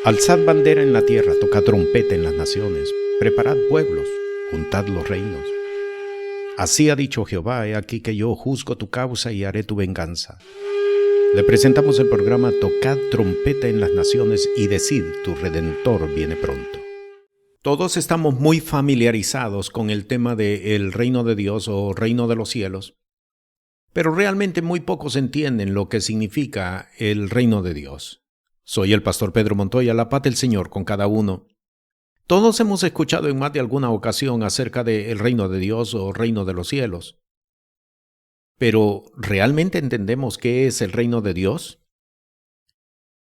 Alzad bandera en la tierra, tocad trompeta en las naciones, preparad pueblos, juntad los reinos. Así ha dicho Jehová, he aquí que yo juzgo tu causa y haré tu venganza. Le presentamos el programa Tocad trompeta en las naciones y decid, tu Redentor viene pronto. Todos estamos muy familiarizados con el tema del reino de Dios o reino de los cielos, pero realmente muy pocos entienden lo que significa el reino de Dios. Soy el pastor Pedro Montoya, la paz del Señor con cada uno. Todos hemos escuchado en más de alguna ocasión acerca del reino de Dios o reino de los cielos. Pero, ¿realmente entendemos qué es el reino de Dios?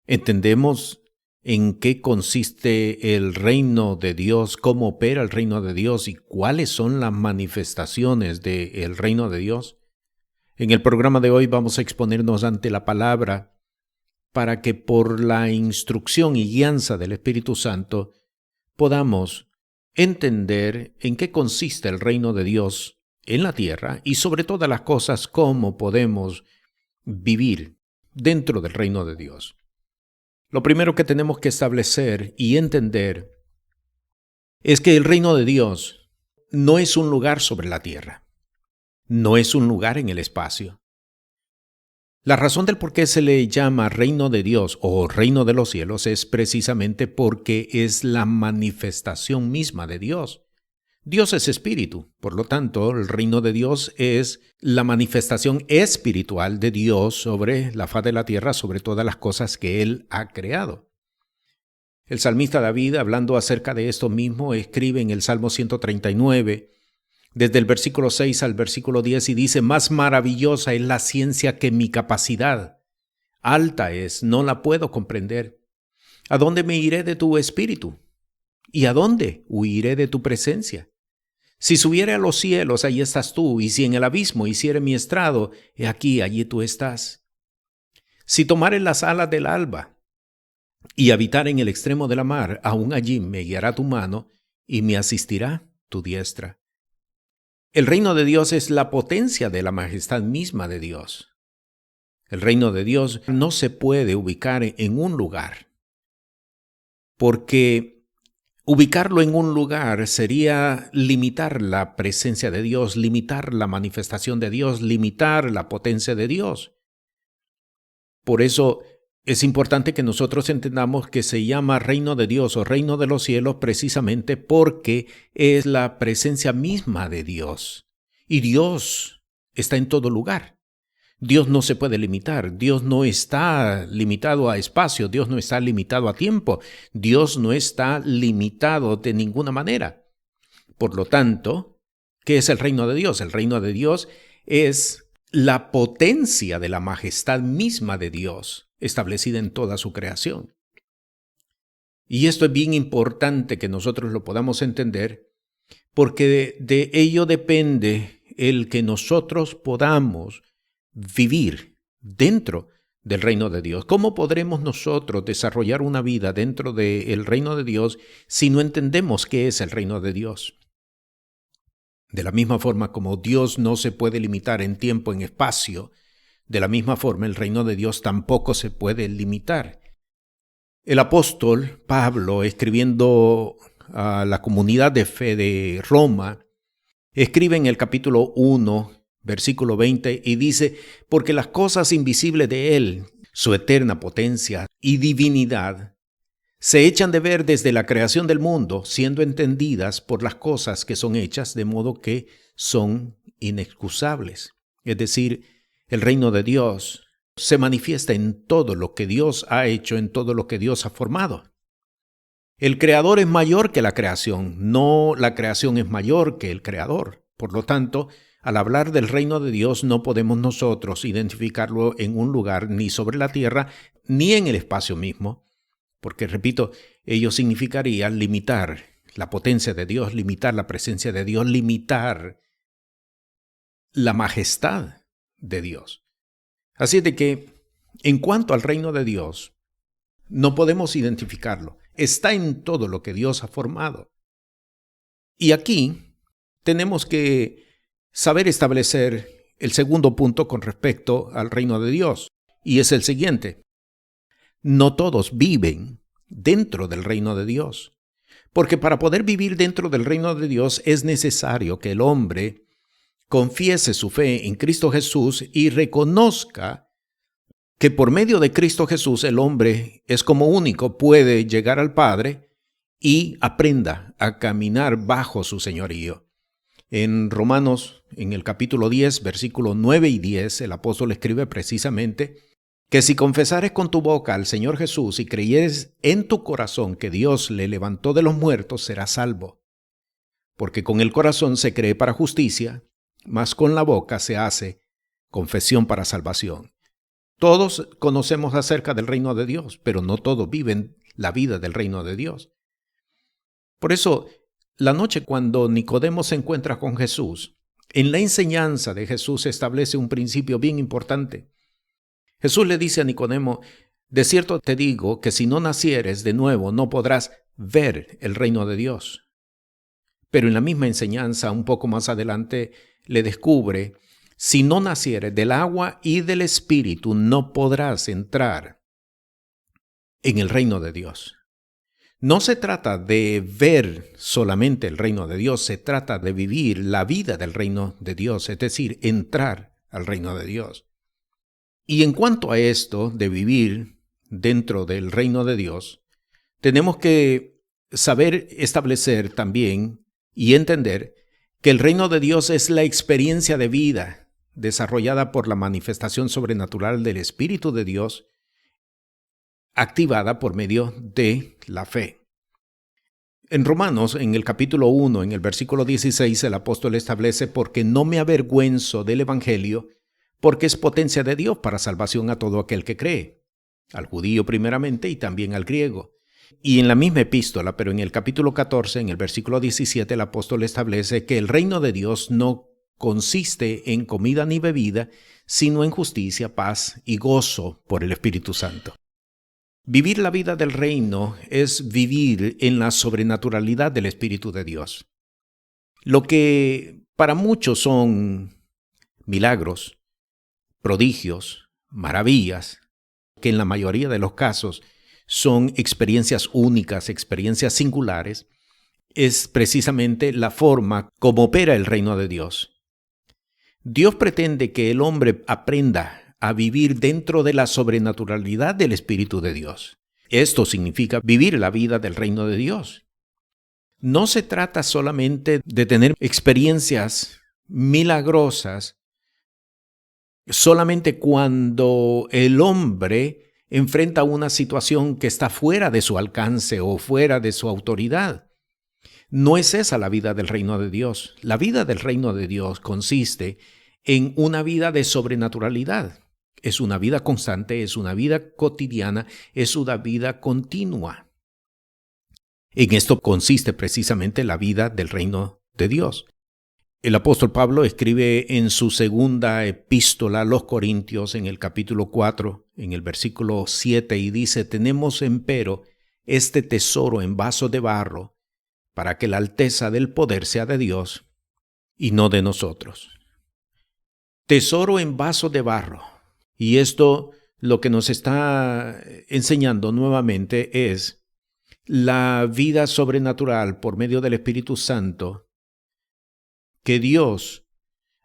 ¿Entendemos en qué consiste el reino de Dios, cómo opera el reino de Dios y cuáles son las manifestaciones del reino de Dios? En el programa de hoy vamos a exponernos ante la palabra para que por la instrucción y guianza del Espíritu Santo podamos entender en qué consiste el reino de Dios en la tierra y sobre todas las cosas cómo podemos vivir dentro del reino de Dios. Lo primero que tenemos que establecer y entender es que el reino de Dios no es un lugar sobre la tierra, no es un lugar en el espacio. La razón del por qué se le llama reino de Dios o reino de los cielos es precisamente porque es la manifestación misma de Dios. Dios es espíritu, por lo tanto, el reino de Dios es la manifestación espiritual de Dios sobre la faz de la tierra, sobre todas las cosas que Él ha creado. El salmista David, hablando acerca de esto mismo, escribe en el Salmo 139, desde el versículo 6 al versículo 10, y dice: más maravillosa es la ciencia que mi capacidad. Alta es, no la puedo comprender. ¿A dónde me iré de tu espíritu? ¿Y a dónde huiré de tu presencia? Si subiere a los cielos, allí estás tú, y si en el abismo hiciere mi estrado, he aquí, allí tú estás. Si tomare las alas del alba y habitar en el extremo de la mar, aún allí me guiará tu mano y me asistirá tu diestra. El reino de Dios es la potencia de la majestad misma de Dios. El reino de Dios no se puede ubicar en un lugar, porque ubicarlo en un lugar sería limitar la presencia de Dios, limitar la manifestación de Dios, limitar la potencia de Dios. Por eso es importante que nosotros entendamos que se llama reino de Dios o reino de los cielos precisamente porque es la presencia misma de Dios. Y Dios está en todo lugar. Dios no se puede limitar. Dios no está limitado a espacio. Dios no está limitado a tiempo. Dios no está limitado de ninguna manera. Por lo tanto, ¿qué es el reino de Dios? El reino de Dios es la potencia de la majestad misma de Dios, establecida en toda su creación. Y esto es bien importante que nosotros lo podamos entender, porque de ello depende el que nosotros podamos vivir dentro del reino de Dios. ¿Cómo podremos nosotros desarrollar una vida dentro del reino de Dios si no entendemos qué es el reino de Dios? De la misma forma como Dios no se puede limitar en tiempo, en espacio, de la misma forma el reino de Dios tampoco se puede limitar. El apóstol Pablo, escribiendo a la comunidad de fe de Roma, escribe en el capítulo 1, versículo 20, y dice: porque las cosas invisibles de Él, su eterna potencia y divinidad, se echan de ver desde la creación del mundo, siendo entendidas por las cosas que son hechas, de modo que son inexcusables. Es decir, el reino de Dios se manifiesta en todo lo que Dios ha hecho, en todo lo que Dios ha formado. El creador es mayor que la creación, no la creación es mayor que el creador. Por lo tanto, al hablar del reino de Dios no podemos nosotros identificarlo en un lugar ni sobre la tierra ni en el espacio mismo, porque, repito, ello significaría limitar la potencia de Dios, limitar la presencia de Dios, limitar la majestad de Dios. Así de que, en cuanto al reino de Dios, no podemos identificarlo. Está en todo lo que Dios ha formado. Y aquí tenemos que saber establecer el segundo punto con respecto al reino de Dios, y es el siguiente: no todos viven dentro del reino de Dios. Porque para poder vivir dentro del reino de Dios es necesario que el hombre confiese su fe en Cristo Jesús y reconozca que por medio de Cristo Jesús el hombre es como único, puede llegar al Padre y aprenda a caminar bajo su señorío. En Romanos, en el capítulo 10, versículos 9 y 10, el apóstol escribe precisamente que si confesares con tu boca al Señor Jesús y creyeres en tu corazón que Dios le levantó de los muertos, serás salvo. Porque con el corazón se cree para justicia, mas con la boca se hace confesión para salvación. Todos conocemos acerca del reino de Dios, pero no todos viven la vida del reino de Dios. Por eso, la noche cuando Nicodemo se encuentra con Jesús, en la enseñanza de Jesús se establece un principio bien importante. Jesús le dice a Nicodemo, de cierto te digo que si no nacieres de nuevo no podrás ver el reino de Dios. Pero en la misma enseñanza, un poco más adelante, le descubre, si no nacieres del agua y del Espíritu no podrás entrar en el reino de Dios. No se trata de ver solamente el reino de Dios, se trata de vivir la vida del reino de Dios, es decir, entrar al reino de Dios. Y en cuanto a esto de vivir dentro del reino de Dios, tenemos que saber establecer también y entender que el reino de Dios es la experiencia de vida desarrollada por la manifestación sobrenatural del Espíritu de Dios, activada por medio de la fe. En Romanos, en el capítulo 1, en el versículo 16, el apóstol establece, porque no me avergüenzo del Evangelio, porque es potencia de Dios para salvación a todo aquel que cree, al judío primeramente y también al griego. Y en la misma epístola, pero en el capítulo 14, en el versículo 17, el apóstol establece que el reino de Dios no consiste en comida ni bebida, sino en justicia, paz y gozo por el Espíritu Santo. Vivir la vida del reino es vivir en la sobrenaturalidad del Espíritu de Dios. Lo que para muchos son milagros, prodigios, maravillas, que en la mayoría de los casos son experiencias únicas, experiencias singulares, es precisamente la forma como opera el reino de Dios. Dios pretende que el hombre aprenda a vivir dentro de la sobrenaturalidad del Espíritu de Dios. Esto significa vivir la vida del reino de Dios. No se trata solamente de tener experiencias milagrosas solamente cuando el hombre enfrenta una situación que está fuera de su alcance o fuera de su autoridad. No es esa la vida del reino de Dios. La vida del reino de Dios consiste en una vida de sobrenaturalidad. Es una vida constante, es una vida cotidiana, es una vida continua. En esto consiste precisamente la vida del reino de Dios. El apóstol Pablo escribe en su segunda epístola a los Corintios, en el capítulo 4, en el versículo 7, y dice, tenemos empero este tesoro en vaso de barro, para que la alteza del poder sea de Dios y no de nosotros. Tesoro en vaso de barro. Y esto lo que nos está enseñando nuevamente es la vida sobrenatural por medio del Espíritu Santo que Dios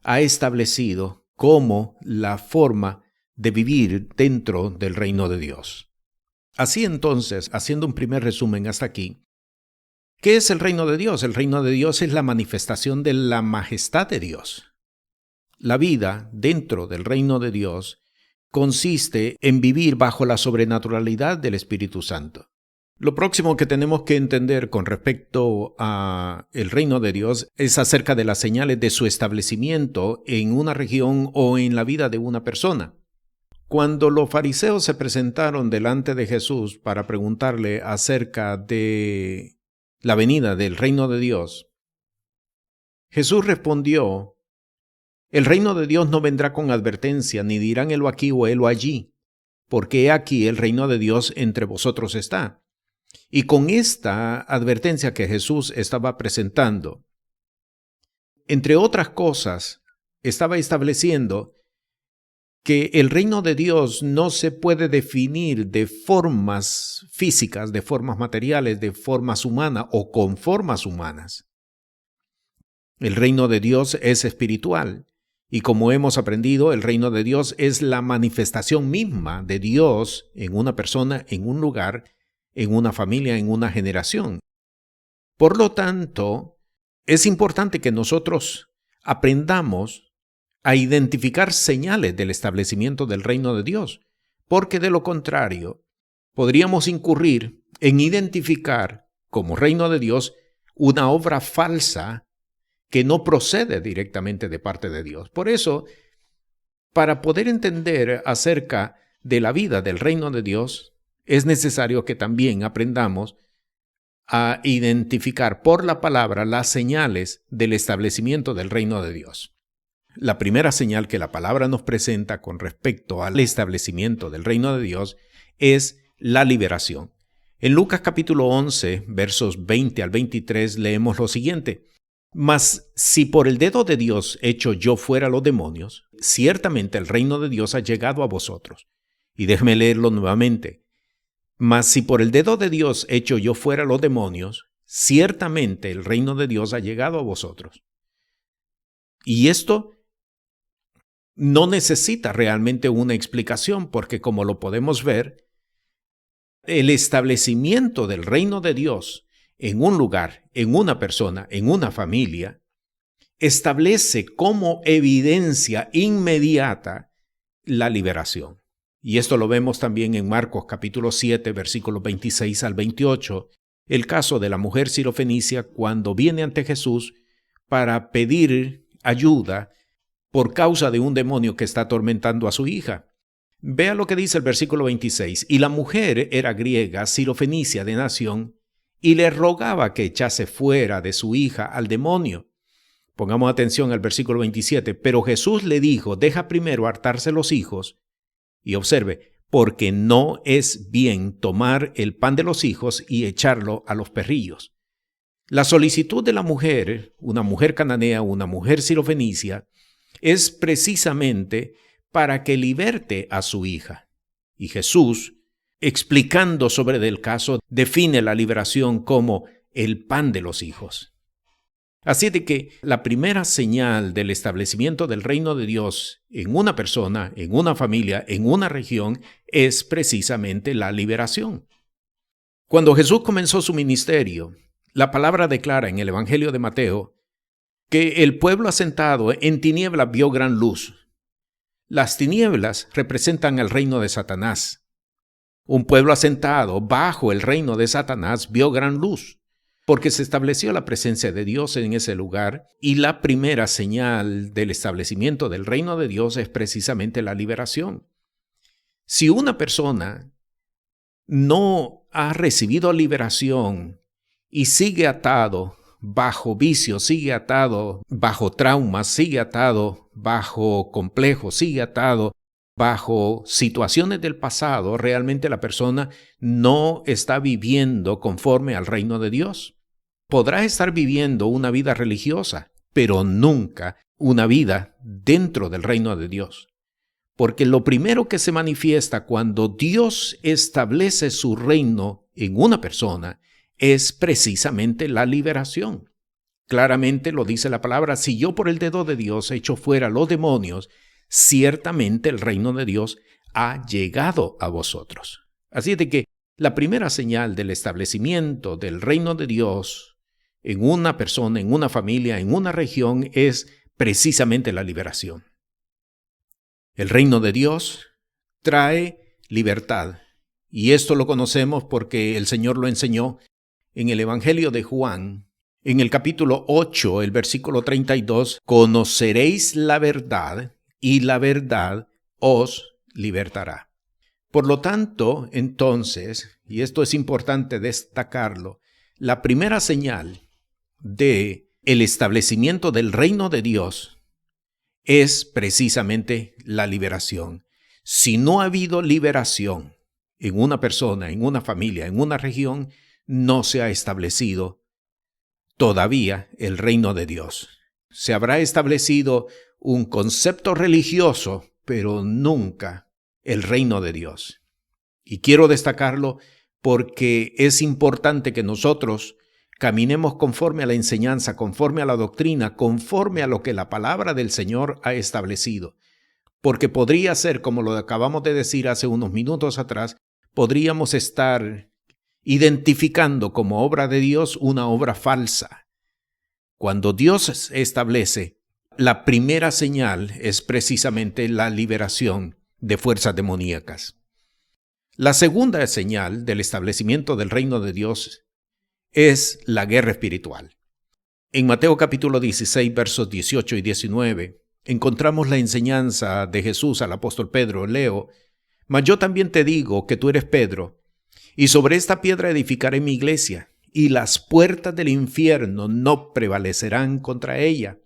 ha establecido como la forma de vivir dentro del reino de Dios. Así entonces, haciendo un primer resumen hasta aquí, ¿qué es el reino de Dios? El reino de Dios es la manifestación de la majestad de Dios. La vida dentro del reino de Dios consiste en vivir bajo la sobrenaturalidad del Espíritu Santo. Lo próximo que tenemos que entender con respecto a el reino de Dios es acerca de las señales de su establecimiento en una región o en la vida de una persona. Cuando los fariseos se presentaron delante de Jesús para preguntarle acerca de la venida del reino de Dios, Jesús respondió, el reino de Dios no vendrá con advertencia, ni dirán helo aquí o helo allí, porque he aquí el reino de Dios entre vosotros está. Y con esta advertencia que Jesús estaba presentando, entre otras cosas, estaba estableciendo que el reino de Dios no se puede definir de formas físicas, de formas materiales, de formas humanas o con formas humanas. El reino de Dios es espiritual y como hemos aprendido, el reino de Dios es la manifestación misma de Dios en una persona, en un lugar, en una familia, en una generación. Por lo tanto, es importante que nosotros aprendamos a identificar señales del establecimiento del reino de Dios, porque de lo contrario, podríamos incurrir en identificar como reino de Dios una obra falsa que no procede directamente de parte de Dios. Por eso, para poder entender acerca de la vida del reino de Dios, es necesario que también aprendamos a identificar por la palabra las señales del establecimiento del reino de Dios. La primera señal que la palabra nos presenta con respecto al establecimiento del reino de Dios es la liberación. En Lucas capítulo 11, versos 20 al 23, leemos lo siguiente: Mas si por el dedo de Dios echo yo fuera los demonios, ciertamente el reino de Dios ha llegado a vosotros. Y déjeme leerlo nuevamente. Mas si por el dedo de Dios echo yo fuera los demonios, ciertamente el reino de Dios ha llegado a vosotros. Y esto no necesita realmente una explicación, porque como lo podemos ver, el establecimiento del reino de Dios en un lugar, en una persona, en una familia, establece como evidencia inmediata la liberación. Y esto lo vemos también en Marcos capítulo 7, versículos 26 al 28, el caso de la mujer sirofenicia cuando viene ante Jesús para pedir ayuda por causa de un demonio que está atormentando a su hija. Vea lo que dice el versículo 26. Y la mujer era griega, sirofenicia de nación, y le rogaba que echase fuera de su hija al demonio. Pongamos atención al versículo 27. Pero Jesús le dijo, deja primero hartarse los hijos. Y observe, porque no es bien tomar el pan de los hijos y echarlo a los perrillos. La solicitud de la mujer, una mujer cananea, una mujer sirofenicia, es precisamente para que liberte a su hija. Y Jesús, explicando sobre el caso, define la liberación como el pan de los hijos. Así de que la primera señal del establecimiento del reino de Dios en una persona, en una familia, en una región, es precisamente la liberación. Cuando Jesús comenzó su ministerio, la palabra declara en el Evangelio de Mateo que el pueblo asentado en tinieblas vio gran luz. Las tinieblas representan el reino de Satanás. Un pueblo asentado bajo el reino de Satanás vio gran luz, porque se estableció la presencia de Dios en ese lugar, y la primera señal del establecimiento del reino de Dios es precisamente la liberación. Si una persona no ha recibido liberación y sigue atado bajo vicios, sigue atado bajo traumas, sigue atado bajo complejos, sigue atado bajo situaciones del pasado, realmente la persona no está viviendo conforme al reino de Dios. Podrá estar viviendo una vida religiosa, pero nunca una vida dentro del reino de Dios. Porque lo primero que se manifiesta cuando Dios establece su reino en una persona es precisamente la liberación. Claramente lo dice la palabra, si yo por el dedo de Dios echo fuera los demonios, ciertamente el reino de Dios ha llegado a vosotros. Así de que la primera señal del establecimiento del reino de Dios en una persona, en una familia, en una región es precisamente la liberación. El reino de Dios trae libertad y esto lo conocemos porque el Señor lo enseñó en el Evangelio de Juan, en el capítulo 8, el versículo 32, conoceréis la verdad y la verdad os libertará. Por lo tanto, entonces, y esto es importante destacarlo, la primera señal de el establecimiento del reino de Dios es precisamente la liberación. Si no ha habido liberación en una persona, en una familia, en una región, no se ha establecido todavía el reino de Dios. Se habrá establecido un concepto religioso, pero nunca el reino de Dios. Y quiero destacarlo porque es importante que nosotros caminemos conforme a la enseñanza, conforme a la doctrina, conforme a lo que la palabra del Señor ha establecido. Porque podría ser, como lo acabamos de decir hace unos minutos atrás, podríamos estar identificando como obra de Dios una obra falsa. Cuando Dios establece, la primera señal es precisamente la liberación de fuerzas demoníacas. La segunda señal del establecimiento del reino de Dios es la guerra espiritual. En Mateo capítulo 16, versos 18 y 19, encontramos la enseñanza de Jesús al apóstol Pedro. Leo: «Mas yo también te digo que tú eres Pedro, y sobre esta piedra edificaré mi iglesia, y las puertas del infierno no prevalecerán contra ella».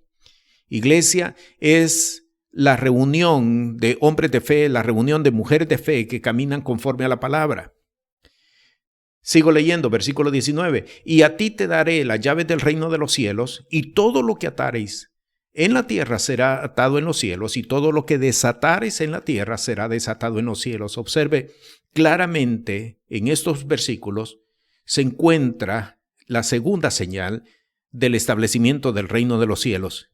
Iglesia es la reunión de hombres de fe, la reunión de mujeres de fe que caminan conforme a la palabra. Sigo leyendo, versículo 19. «Y a ti te daré las llaves del reino de los cielos, y todo lo que atareis en la tierra será atado en los cielos, y todo lo que desatareis en la tierra será desatado en los cielos». Observe claramente en estos versículos se encuentra la segunda señal del establecimiento del reino de los cielos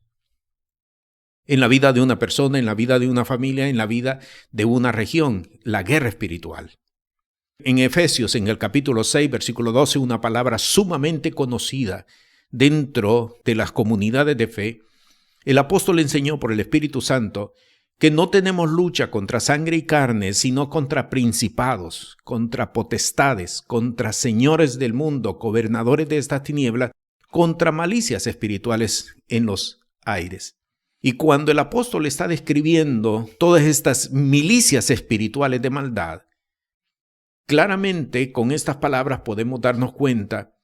en la vida de una persona, en la vida de una familia, en la vida de una región: la guerra espiritual. En Efesios, en el capítulo 6, versículo 12, una palabra sumamente conocida dentro de las comunidades de fe, el apóstol enseñó por el Espíritu Santo que no tenemos lucha contra sangre y carne, sino contra principados, contra potestades, contra señores del mundo, gobernadores de estas tinieblas, contra malicias espirituales en los aires. Y cuando el apóstol está describiendo todas estas milicias espirituales de maldad, claramente con estas palabras podemos darnos cuenta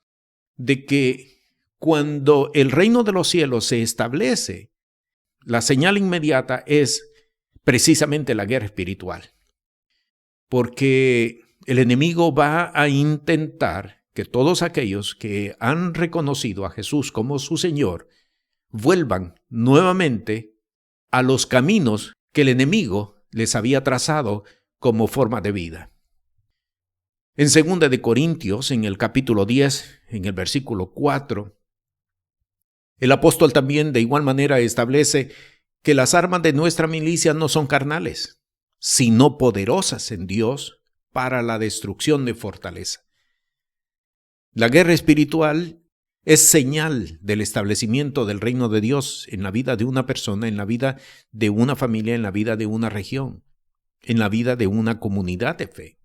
de que cuando el reino de los cielos se establece, la señal inmediata es precisamente la guerra espiritual. Porque el enemigo va a intentar que todos aquellos que han reconocido a Jesús como su Señor vuelvan nuevamente a los caminos que el enemigo les había trazado como forma de vida. En 2 de Corintios, en el capítulo 10, en el versículo 4, el apóstol también de igual manera establece que las armas de nuestra milicia no son carnales, sino poderosas en Dios para la destrucción de fortaleza. La guerra espiritual es señal del establecimiento del reino de Dios en la vida de una persona, en la vida de una familia, en la vida de una región, en la vida de una comunidad de fe.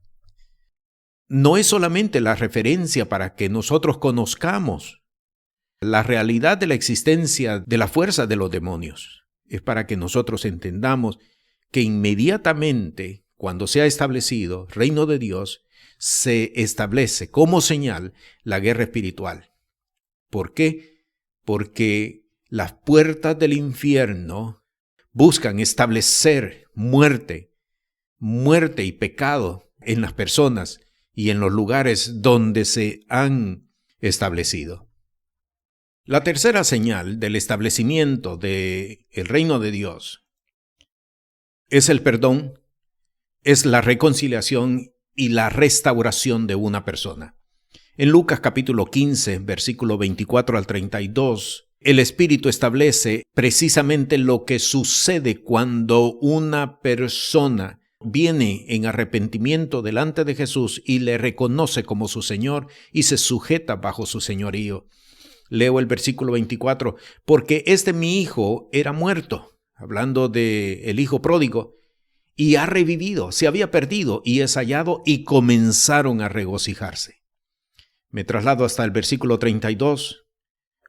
No es solamente la referencia para que nosotros conozcamos la realidad de la existencia de la fuerza de los demonios. Es para que nosotros entendamos que inmediatamente, cuando se ha establecido el reino de Dios, se establece como señal la guerra espiritual. ¿Por qué? Porque las puertas del infierno buscan establecer muerte y pecado en las personas y en los lugares donde se han establecido. La tercera señal del establecimiento del reino de Dios es el perdón, es la reconciliación y la restauración de una persona. En Lucas capítulo 15, versículo 24 al 32, el Espíritu establece precisamente lo que sucede cuando una persona viene en arrepentimiento delante de Jesús y le reconoce como su Señor y se sujeta bajo su señorío. Leo el versículo 24, porque mi hijo era muerto, hablando del hijo pródigo, y ha revivido, se había perdido y es hallado, y comenzaron a regocijarse. Me traslado hasta el versículo 32,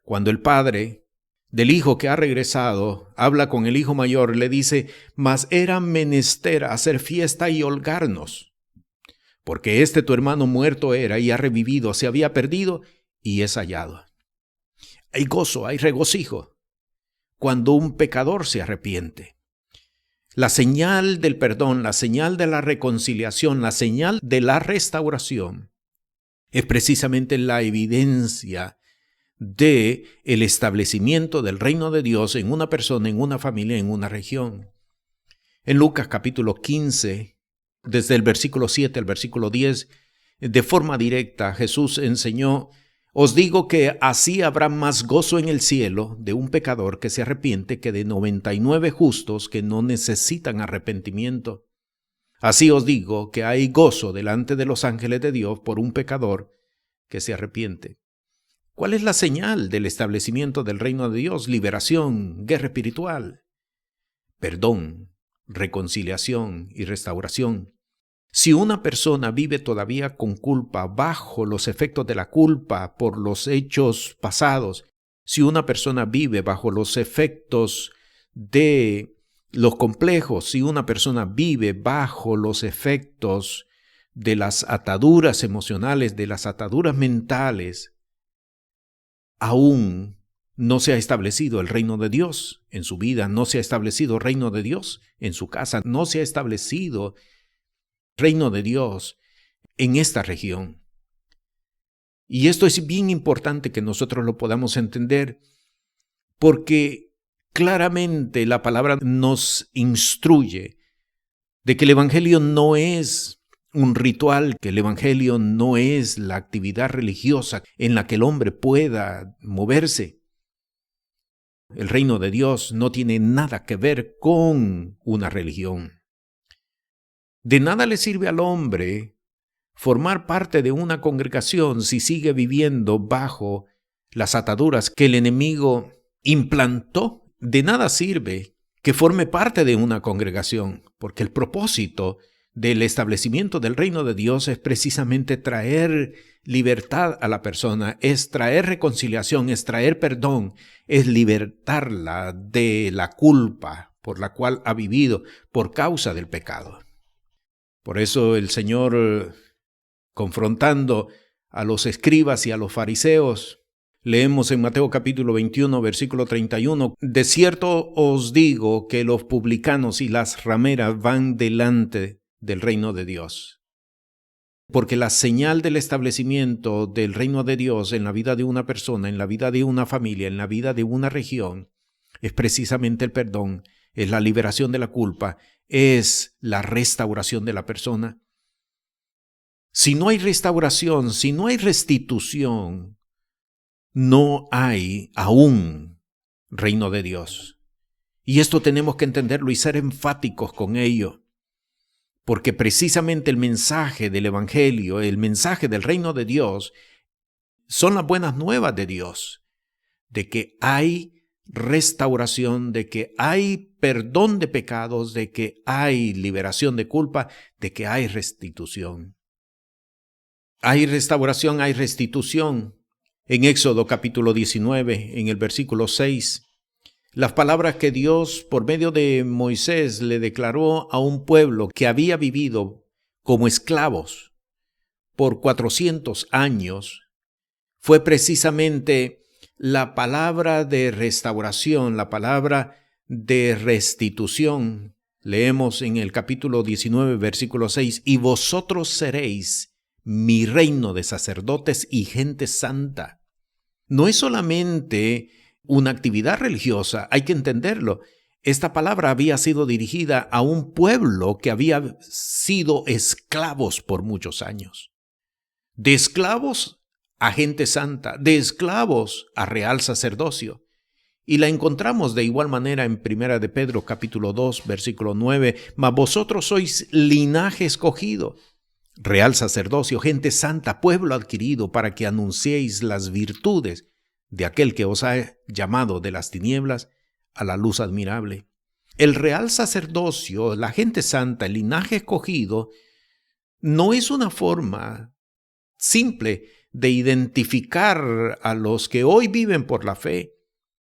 cuando el padre del hijo que ha regresado habla con el hijo mayor, le dice: «Mas era menester hacer fiesta y holgarnos, porque tu hermano muerto era y ha revivido, se había perdido y es hallado». Hay gozo, hay regocijo cuando un pecador se arrepiente. La señal del perdón, la señal de la reconciliación, la señal de la restauración es precisamente la evidencia de el establecimiento del reino de Dios en una persona, en una familia, en una región. En Lucas capítulo 15, desde el versículo 7 al versículo 10, de forma directa Jesús enseñó: os digo que así habrá más gozo en el cielo de un pecador que se arrepiente que de 99 justos que no necesitan arrepentimiento. Así os digo que hay gozo delante de los ángeles de Dios por un pecador que se arrepiente. ¿Cuál es la señal del establecimiento del reino de Dios? Liberación, guerra espiritual, perdón, reconciliación y restauración. Si una persona vive todavía con culpa, bajo los efectos de la culpa por los hechos pasados, si una persona vive bajo los efectos de los complejos, si una persona vive bajo los efectos de las ataduras emocionales, de las ataduras mentales, aún no se ha establecido el reino de Dios en su vida, no se ha establecido el reino de Dios en su casa, no se ha establecido reino de Dios en esta región. Y esto es bien importante que nosotros lo podamos entender, porque claramente la palabra nos instruye de que el evangelio no es un ritual, que el evangelio no es la actividad religiosa en la que el hombre pueda moverse. El reino de Dios no tiene nada que ver con una religión. De nada le sirve al hombre formar parte de una congregación si sigue viviendo bajo las ataduras que el enemigo implantó. De nada sirve que forme parte de una congregación, porque el propósito del establecimiento del reino de Dios es precisamente traer libertad a la persona, es traer reconciliación, es traer perdón, es libertarla de la culpa por la cual ha vivido por causa del pecado. Por eso el Señor, confrontando a los escribas y a los fariseos, leemos en Mateo capítulo 21, versículo 31, de cierto os digo que los publicanos y las rameras van delante del reino de Dios. Porque la señal del establecimiento del reino de Dios en la vida de una persona, en la vida de una familia, en la vida de una región, es precisamente el perdón, es la liberación de la culpa, es la restauración de la persona. Si no hay restauración, si no hay restitución, no hay aún reino de Dios. Y esto tenemos que entenderlo y ser enfáticos con ello, porque precisamente el mensaje del evangelio, el mensaje del reino de Dios, son las buenas nuevas de Dios, de que hay restauración, de que hay perdón de pecados, de que hay liberación de culpa, de que hay restitución. Hay restauración, hay restitución. En Éxodo capítulo 19, en el versículo 6, las palabras que Dios por medio de Moisés le declaró a un pueblo que había vivido como esclavos por 400 años, fue precisamente la palabra de restauración, la palabra de restitución. Leemos en el capítulo 19, versículo 6, y vosotros seréis mi reino de sacerdotes y gente santa. No es solamente una actividad religiosa, hay que entenderlo. Esta palabra había sido dirigida a un pueblo que había sido esclavos por muchos años. De esclavos a gente santa, de esclavos a real sacerdocio. Y la encontramos de igual manera en 1 de Pedro capítulo 2, versículo 9, mas vosotros sois linaje escogido, real sacerdocio, gente santa, pueblo adquirido, para que anunciéis las virtudes de aquel que os ha llamado de las tinieblas a la luz admirable. El real sacerdocio, la gente santa, el linaje escogido, no es una forma simple de identificar a los que hoy viven por la fe.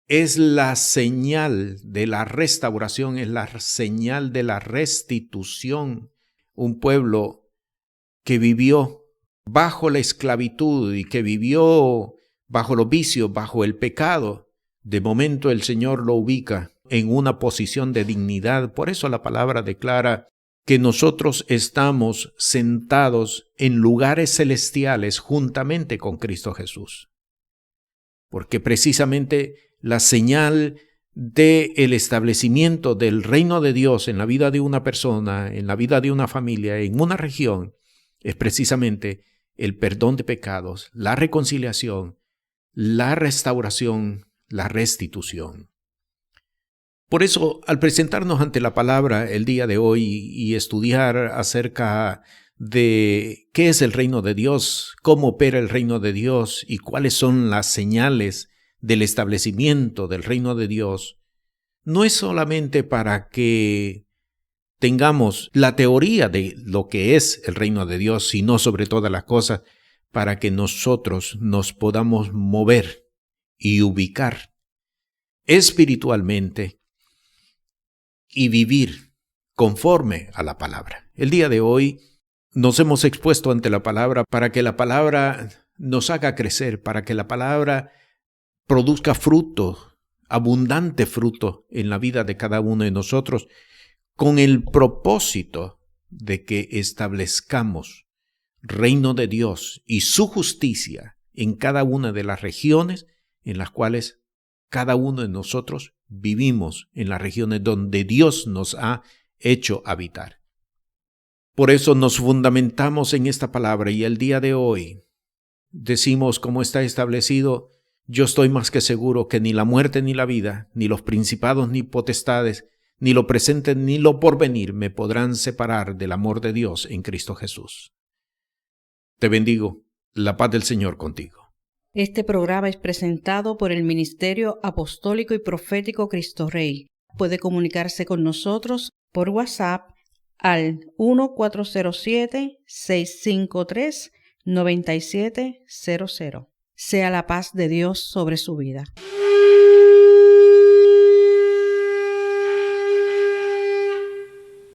Es la señal de la restauración, es la señal de la restitución. Un pueblo que vivió bajo la esclavitud y que vivió bajo los vicios, bajo el pecado, de momento el Señor lo ubica en una posición de dignidad. Por eso la palabra declara que nosotros estamos sentados en lugares celestiales juntamente con Cristo Jesús. Porque precisamente la señal del establecimiento del reino de Dios en la vida de una persona, en la vida de una familia, en una región, es precisamente el perdón de pecados, la reconciliación, la restauración, la restitución. Por eso, al presentarnos ante la palabra el día de hoy y estudiar acerca de qué es el reino de Dios, cómo opera el reino de Dios y cuáles son las señales del establecimiento del reino de Dios, no es solamente para que tengamos la teoría de lo que es el reino de Dios, sino sobre todas las cosas, para que nosotros nos podamos mover y ubicar espiritualmente y vivir conforme a la palabra. El día de hoy nos hemos expuesto ante la palabra para que la palabra nos haga crecer, para que la palabra produzca fruto, abundante fruto en la vida de cada uno de nosotros, con el propósito de que establezcamos reino de Dios y su justicia en cada una de las regiones en las cuales cada uno de nosotros vivimos, en las regiones donde Dios nos ha hecho habitar. Por eso nos fundamentamos en esta palabra y el día de hoy decimos, como está establecido, yo estoy más que seguro que ni la muerte ni la vida, ni los principados ni potestades, ni lo presente ni lo porvenir me podrán separar del amor de Dios en Cristo Jesús. Te bendigo, la paz del Señor contigo. Este programa es presentado por el Ministerio Apostólico y Profético Cristo Rey. Puede comunicarse con nosotros por WhatsApp al 1407-653-9700. Sea la paz de Dios sobre su vida.